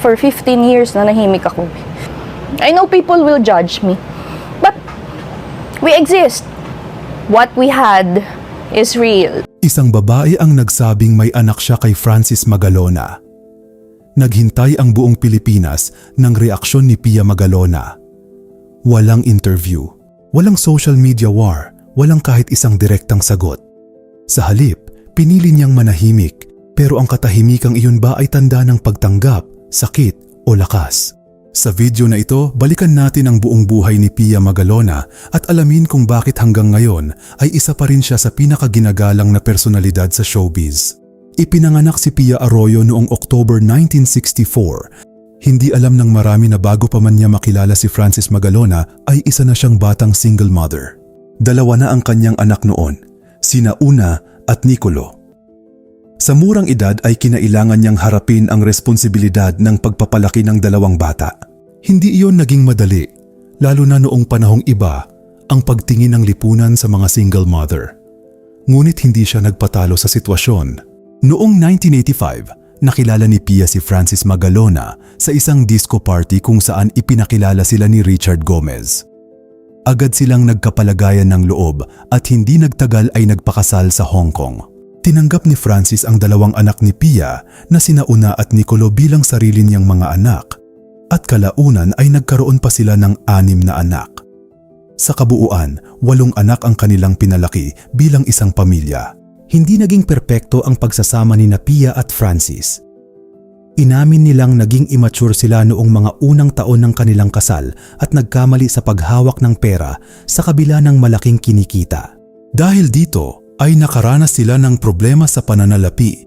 For 15 years na nahimik ako. I know people will judge me. But we exist. What we had is real. Isang babae ang nagsabing may anak siya kay Francis Magalona. Naghintay ang buong Pilipinas ng reaksyon ni Pia Magalona. Walang interview, walang social media war, walang kahit isang direktang sagot. Sa halip, pinili niyang manahimik, pero ang katahimikang iyon ba ay tanda ng pagtanggap, sakit o lakas? Sa video na ito, balikan natin ang buong buhay ni Pia Magalona at alamin kung bakit hanggang ngayon ay isa pa rin siya sa pinakaginagalang na personalidad sa showbiz. Ipinanganak si Pia Arroyo noong October 1964. Hindi alam ng marami na bago pa man niya makilala si Francis Magalona ay isa na siyang batang single mother. Dalawa na ang kanyang anak noon, sina Una at Nicolo. Sa murang edad ay kinailangan niyang harapin ang responsibilidad ng pagpapalaki ng dalawang bata. Hindi iyon naging madali, lalo na noong panahong iba ang pagtingin ng lipunan sa mga single mother. Ngunit hindi siya nagpatalo sa sitwasyon. Noong 1985, nakilala ni Pia si Francis Magalona sa isang disco party kung saan ipinakilala sila ni Richard Gomez. Agad silang nagkapalagayan ng loob at hindi nagtagal ay nagpakasal sa Hong Kong. Tinanggap ni Francis ang dalawang anak ni Pia na sina Una at Nicolo bilang sarili niyang mga anak at kalaunan ay nagkaroon pa sila ng 6 na anak. Sa kabuuan, 8 anak ang kanilang pinalaki bilang isang pamilya. Hindi naging perpekto ang pagsasama ni Pia at Francis. Inamin nilang naging immature sila noong mga unang taon ng kanilang kasal at nagkamali sa paghawak ng pera sa kabila ng malaking kinikita. Dahil dito, ay nakaranas sila ng problema sa pananalapi.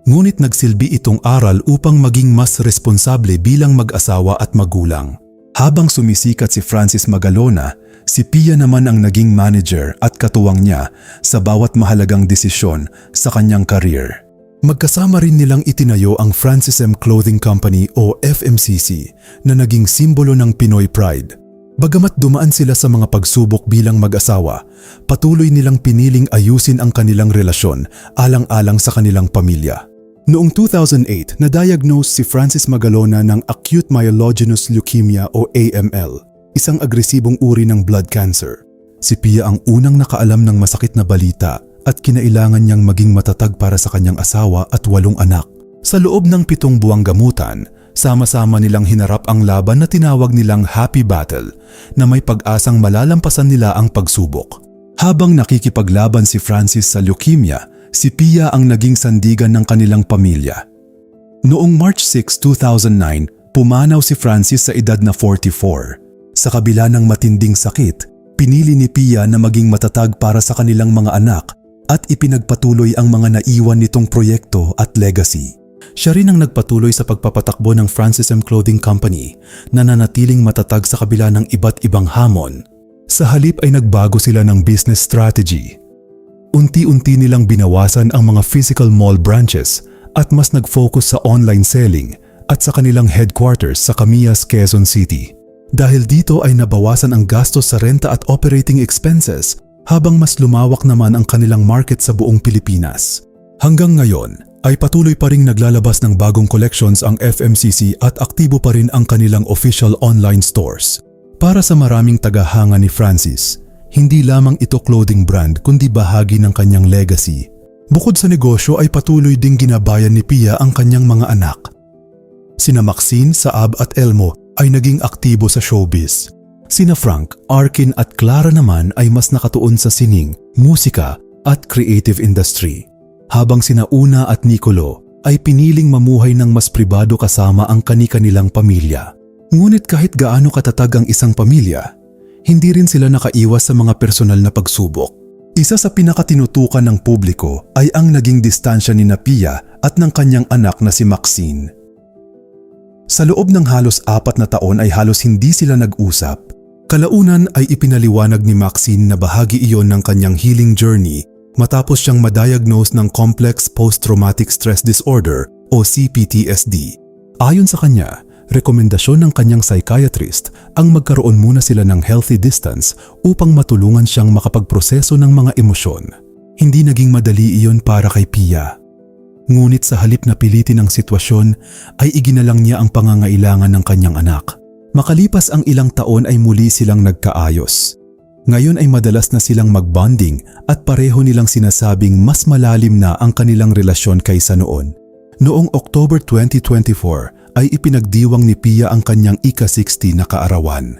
Ngunit nagsilbi itong aral upang maging mas responsable bilang mag-asawa at magulang. Habang sumisikat si Francis Magalona, si Pia naman ang naging manager at katuwang niya sa bawat mahalagang desisyon sa kanyang career. Magkasama rin nilang itinayo ang Francis M. Clothing Company o FMCC na naging simbolo ng Pinoy Pride. Bagamat dumaan sila sa mga pagsubok bilang mag-asawa, patuloy nilang piniling ayusin ang kanilang relasyon alang-alang sa kanilang pamilya. Noong 2008, na-diagnose si Francis Magalona ng acute myelogenous leukemia o AML, isang agresibong uri ng blood cancer. Si Pia ang unang nakaalam ng masakit na balita at kinailangan niyang maging matatag para sa kanyang asawa at 8 anak. Sa loob ng 7 buwang gamutan, sama-sama nilang hinarap ang laban na tinawag nilang Happy Battle na may pag-asang malalampasan nila ang pagsubok. Habang nakikipaglaban si Francis sa leukemia, si Pia ang naging sandigan ng kanilang pamilya. Noong March 6, 2009, pumanaw si Francis sa edad na 44. Sa kabila ng matinding sakit, pinili ni Pia na maging matatag para sa kanilang mga anak at ipinagpatuloy ang mga naiwan nitong proyekto at legacy. Siya rin ang nagpatuloy sa pagpapatakbo ng Francis M. Clothing Company na nanatiling matatag sa kabila ng iba't ibang hamon. Sa halip ay nagbago sila ng business strategy. Unti-unti nilang binawasan ang mga physical mall branches at mas nag-focus sa online selling at sa kanilang headquarters sa Camias, Quezon City. Dahil dito ay nabawasan ang gastos sa renta at operating expenses habang mas lumawak naman ang kanilang market sa buong Pilipinas. Hanggang ngayon, ay patuloy pa ring naglalabas ng bagong collections ang FMCC at aktibo pa rin ang kanilang official online stores. Para sa maraming tagahanga ni Francis, hindi lamang ito clothing brand kundi bahagi ng kanyang legacy. Bukod sa negosyo ay patuloy ding ginabayan ni Pia ang kanyang mga anak. Sina Maxine, Saab at Elmo ay naging aktibo sa showbiz. Sina Frank, Arkin at Clara naman ay mas nakatuon sa sining, musika at creative industry. Habang sina Una at Nicolo ay piniling mamuhay ng mas pribado kasama ang kani-kanilang pamilya. Ngunit kahit gaano katatag ang isang pamilya, hindi rin sila nakaiwas sa mga personal na pagsubok. Isa sa pinakatinutukan ng publiko ay ang naging distansya ni Pia at ng kanyang anak na si Maxine. Sa loob ng halos 4 na taon ay halos hindi sila nag-usap. Kalaunan ay ipinaliwanag ni Maxine na bahagi iyon ng kanyang healing journey matapos siyang ma-diagnose ng Complex Post-Traumatic Stress Disorder o CPTSD. Ayon sa kanya, rekomendasyon ng kanyang psychiatrist ang magkaroon muna sila ng healthy distance upang matulungan siyang makapagproseso ng mga emosyon. Hindi naging madali iyon para kay Pia. Ngunit sa halip na pilitin ang sitwasyon, ay iginalang niya ang pangangailangan ng kanyang anak. Makalipas ang ilang taon ay muli silang nagkaayos. Ngayon ay madalas na silang mag-bonding at pareho nilang sinasabing mas malalim na ang kanilang relasyon kaysa noon. Noong October 2024 ay ipinagdiwang ni Pia ang kanyang ika-60 na kaarawan.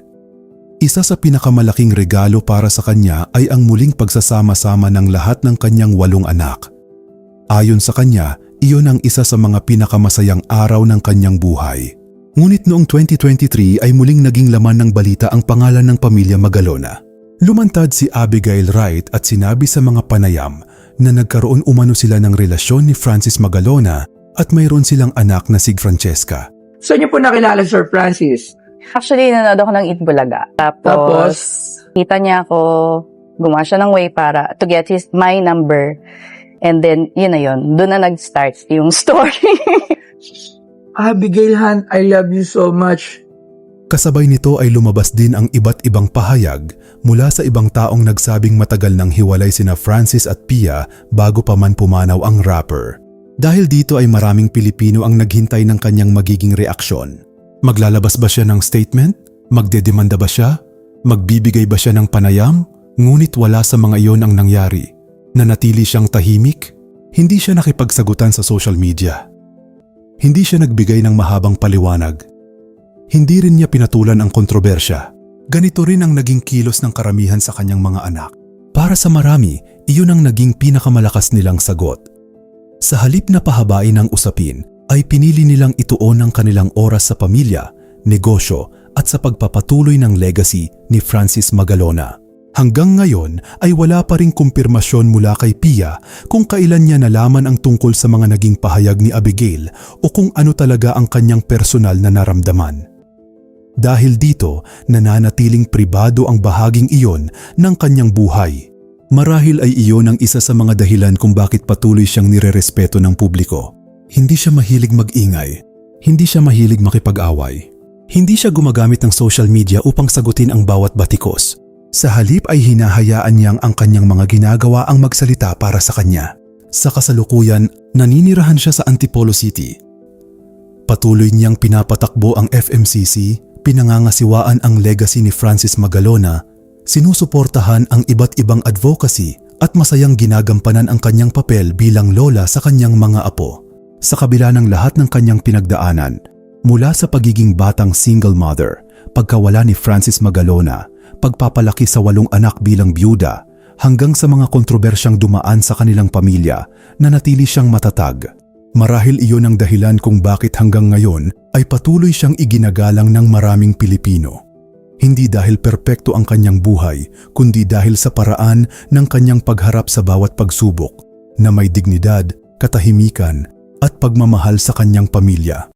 Isa sa pinakamalaking regalo para sa kanya ay ang muling pagsasama-sama ng lahat ng kanyang 8 anak. Ayon sa kanya, iyon ang isa sa mga pinakamasayang araw ng kanyang buhay. Ngunit noong 2023 ay muling naging laman ng balita ang pangalan ng pamilya Magalona. Lumantad si Abigail Wright at sinabi sa mga panayam na nagkaroon umano sila ng relasyon ni Francis Magalona at mayroon silang anak na si Francesca. Saan niyo po nakilala Sir Francis? Actually, nanonood ako ng Itbulaga. Tapos, kita niya ako, gumawa siya ng way para to get my number. And then, yun na yun. Doon na nag-start yung story. Abigail Hunt, I love you so much. Kasabay nito ay lumabas din ang iba't ibang pahayag mula sa ibang taong nagsabing matagal nang hiwalay sina Francis at Pia bago pa man pumanaw ang rapper. Dahil dito ay maraming Pilipino ang naghintay ng kanyang magiging reaksyon. Maglalabas ba siya ng statement? Magdedemanda ba siya? Magbibigay ba siya ng panayam? Ngunit wala sa mga iyon ang nangyari. Nanatili siyang tahimik? Hindi siya nakipagsagutan sa social media. Hindi siya nagbigay ng mahabang paliwanag. Hindi rin niya pinatulan ang kontrobersya. Ganito rin ang naging kilos ng karamihan sa kanyang mga anak. Para sa marami, iyon ang naging pinakamalakas nilang sagot. Sa halip na pahabain ang usapin, ay pinili nilang ituon ang kanilang oras sa pamilya, negosyo at sa pagpapatuloy ng legacy ni Francis Magalona. Hanggang ngayon ay wala pa ring kumpirmasyon mula kay Pia kung kailan niya nalaman ang tungkol sa mga naging pahayag ni Abigail o kung ano talaga ang kanyang personal na naramdaman. Dahil dito, nananatiling pribado ang bahaging iyon ng kanyang buhay. Marahil ay iyon ang isa sa mga dahilan kung bakit patuloy siyang nirerespeto ng publiko. Hindi siya mahilig mag-ingay. Hindi siya mahilig makipag-away. Hindi siya gumagamit ng social media upang sagutin ang bawat batikos. Sa halip ay hinahayaan niyang ang kanyang mga ginagawa ang magsalita para sa kanya. Sa kasalukuyan, naninirahan siya sa Antipolo City. Patuloy niyang pinapatakbo ang FMCC, pinangangasiwaan ang legacy ni Francis Magalona, sinusuportahan ang iba't ibang advocacy at masayang ginagampanan ang kanyang papel bilang lola sa kanyang mga apo. Sa kabila ng lahat ng kanyang pinagdaanan, mula sa pagiging batang single mother, pagkawala ni Francis Magalona, pagpapalaki sa 8 anak bilang byuda, hanggang sa mga kontrobersyang dumaan sa kanilang pamilya, nanatili siyang matatag. Marahil iyon ang dahilan kung bakit hanggang ngayon ay patuloy siyang iginagalang ng maraming Pilipino. Hindi dahil perpekto ang kanyang buhay, kundi dahil sa paraan ng kanyang pagharap sa bawat pagsubok na may dignidad, katahimikan at pagmamahal sa kanyang pamilya.